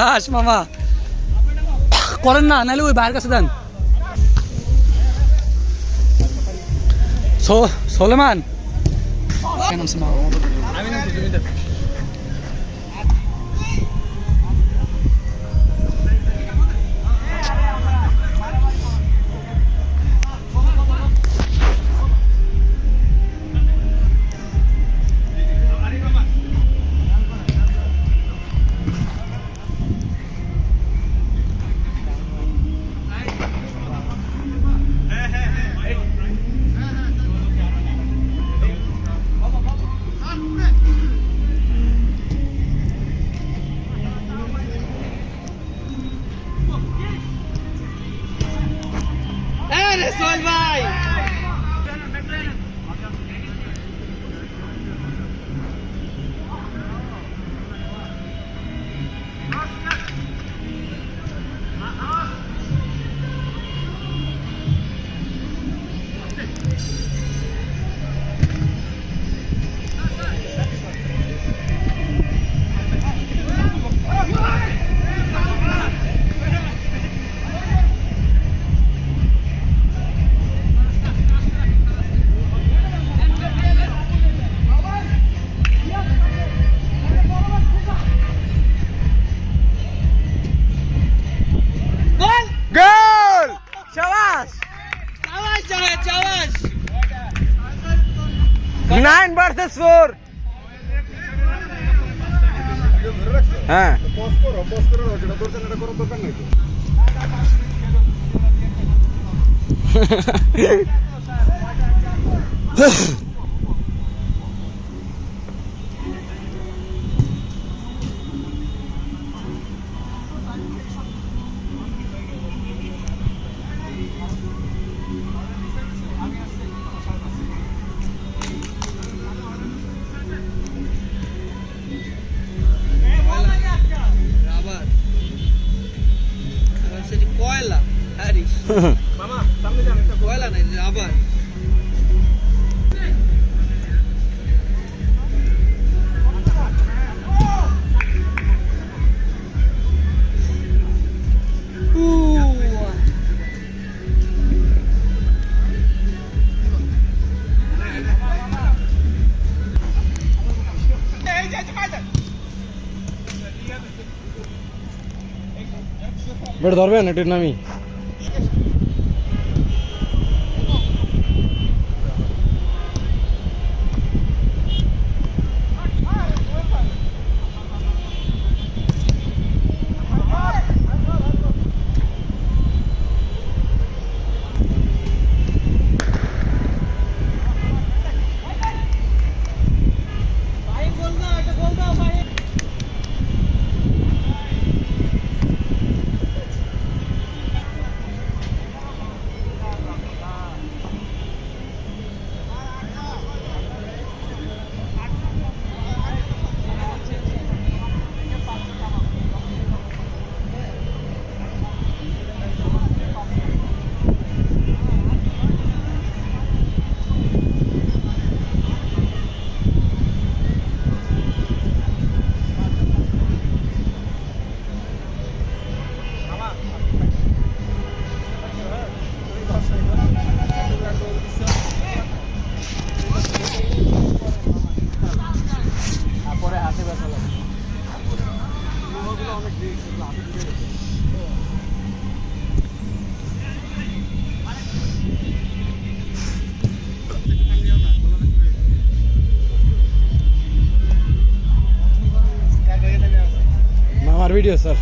সাবাস মামা, করেন না, নাহলে ওই ভাইয়ের কাছে দেন। সোলেমান ভাই Nine versus 4. হ্যাঁ কয়লা হারিস মামা সামনে যান, একটা কয়লা নাই রাবার। বেটা ধরবেন এটির নামি মামার ভিডিও স্যার।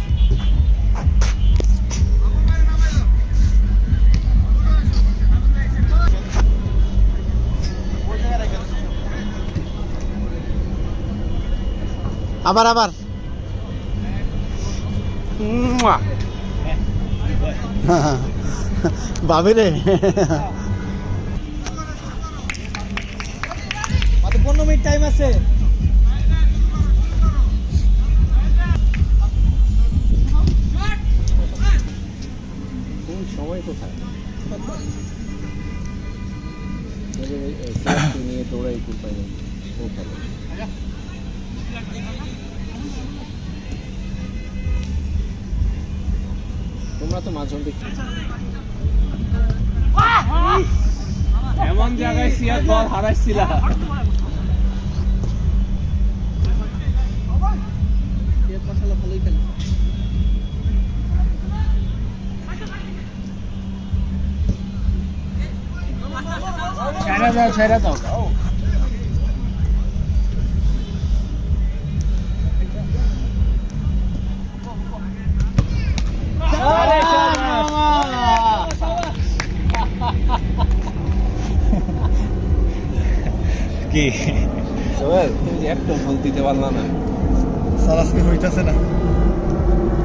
আবার আবার ভাবি রে 15 মিনিট টাইম আছে। কোন সময় কোথায় নিয়ে দৌড়াই কোথায় ও ভালো তোমরা তো মাঝ দেখি এমন জায়গায় সিয়াদ বল হারাইছিলা। মাশাআল্লাহ ভালোই খেলে। ছেড়ে দাও কি সোহেল, তুমি যে একটা বল দিতে পারলা না। স্যার আজকে হইতাছে না।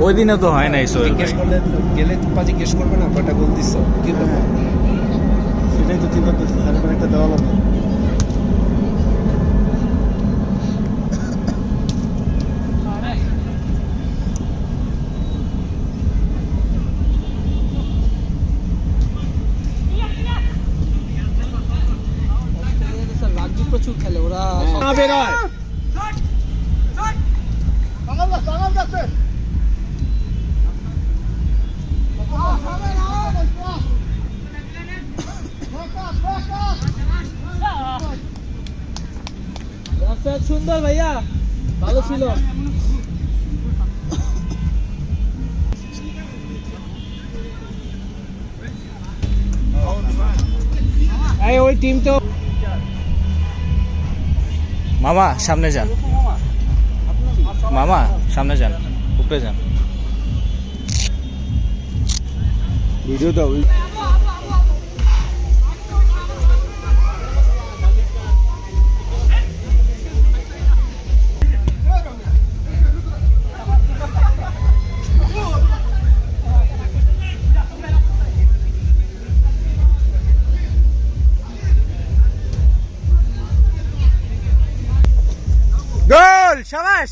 ওই দিনে তো হয় নাই সোহেল জিজ্ঞেস ভাই। করলে গেলে তো জিজ্ঞেস করবে না কয়টা গোল দিচ্ছ কি ব্যাপার? সেটাই তো চিন্তা করতেছি, স্যার এবার একটা দেওয়া লাগবে। স্যার রাগবি প্রচুর খেলে ওরা। না বেরোয়। সুন্দর ভাইয়া, ভালো ছিল। এই ওই টিম তো মামা সামনে যান, মামা সামনে যান, উপরে যান। ভিডিও দাও। গোল, শাবাশ।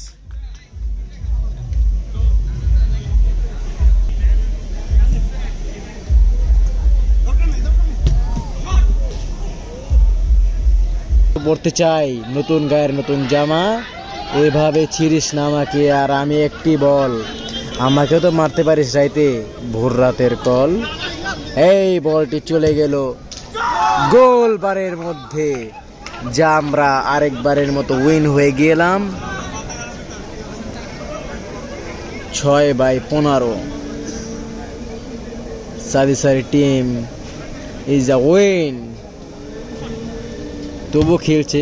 পড়তে চাই নতুন গায়ের নতুন জামা, এভাবে ছিড়িস না আমাকে। আর আমি একটি বল, আমাকেও তো মারতে পারিস রাইতে ভোর রাতের কল। এই বলটি চলে গেল গোল বারের মধ্যে, যা আমরা আরেকবারের মতো উইন হয়ে গেলাম 6/15। সাদিসারি টিম ইজ আ উইন। তবু খেলছে,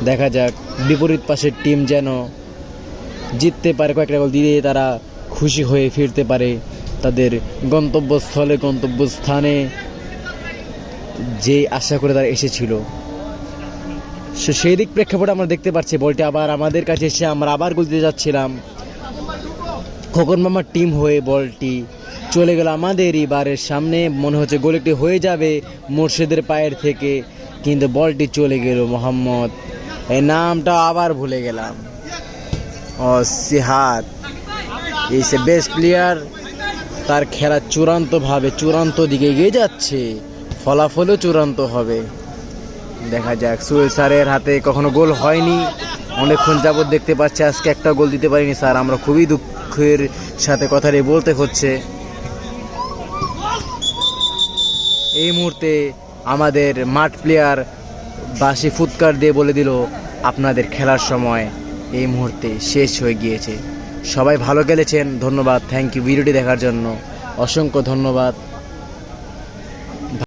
দেখা যাক বিপরীত পাশের টিম যেন জিততে পারে, কয়েকটা গোল দিয়ে তারা খুশি হয়ে ফিরতে পারে তাদের গন্তব্যস্থলে, গন্তব্যস্থানে যে আশা করে তারা এসেছিল। সেই দিক প্রেক্ষাপটে আমরা দেখতে পাচ্ছি বলটি আবার আমাদের কাছে এসে আমরা আবার গোল দিতে যাচ্ছিলাম। খোকন মামার টিম হয়ে বলটি চলে গেল আমাদেরই বারের সামনে। মনে হচ্ছে গোল একটি হয়ে যাবে মোর্শেদের পায়ের থেকে, কিন্তু বলটি চলে গেল মোহাম্মদ, এই নামটা আবার ভুলে গেলাম, সিহাত ইজ এ বেস্ট প্লেয়ার। তার খেলা চূড়ান্ত দিকে এগিয়ে যাচ্ছে, ফলাফলও চূড়ান্ত হবে। দেখা যাক, সোহেল স্যারের হাতে কখনো গোল হয়নি, অনেকক্ষণ যাবত দেখতে পাচ্ছি আজকে একটা গোল দিতে পারিনি স্যার। আমরা খুবই দুঃখের সাথে কথাটি বলতে হচ্ছে। এই মুহূর্তে আমাদের মাঠ প্লেয়ার বাঁশি ফুৎকার দিয়ে বলে দিল আপনাদের খেলার সময় এই মুহূর্তে শেষ হয়ে গিয়েছে। সবাই ভালো খেলেছেন, ধন্যবাদ, থ্যাংক ইউ ভিডিওটি দেখার জন্য, অসংখ্য ধন্যবাদ।